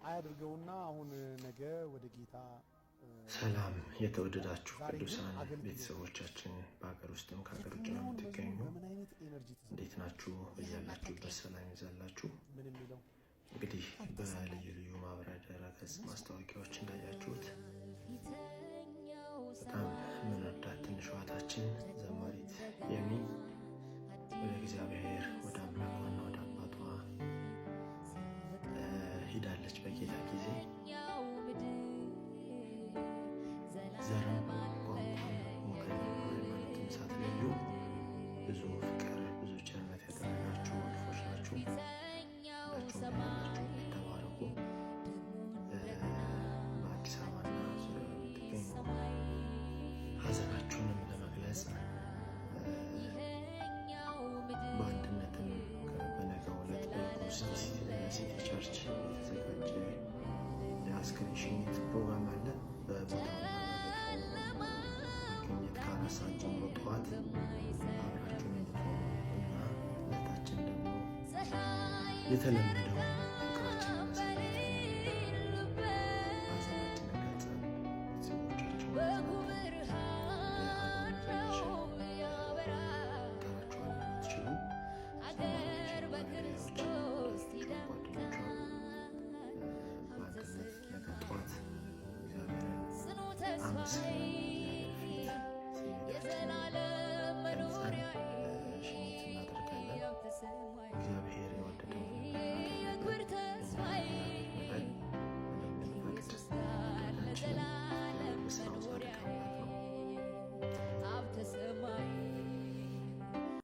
አያድርገውና አሁን ነገ ወደ ጌታ ሰላም የተወደዳችሁ ቅዱሳን ቤተሰቦቻችን በአገር ውስጥም ከሀገር ውጭ የምትገኙ እንዴት ናችሁ? በያላችሁበት ሰላም ይዛላችሁ። እንግዲህ በልዩ ልዩ ማህበራዊ ድረገጽ ማስታወቂያዎች እንዳያችሁት በጣም የምንወዳት ትንሿ እህታችን ዘማሪት የሚ ወደ እግዚአብሔር ወደ አምላኳና ወደ አባቷ ሄዳለች። በጌታ ጊዜ ዘርም ቋንቋም ወገንም ሃይማኖትም ሳትለዩ ብዙ ፍቅር ብዙ ቸርነት ያደረጋችሁ ወልፎች ናችሁ። ተባረኩ። በአዲስ አበባና ዙሪያ የምትገኙ ሀዘናችሁንም ለመግለጽ በአንድነትም በነገው ዕለት በሲቲ ቸርች የተዘጋጀ የአስክሬን ሽኝት ፕሮግራም አለ። በቦታው መገኘት ከ4 ሰዓት ጀምሮ ጠዋት አብራችሁን እንድትሆኑ እና እህታችን ደግሞ የተለመደው ፍቅራችንን አሳይተን ሀዘናችንን ገልጸን ቤተሰቦቻችን I'm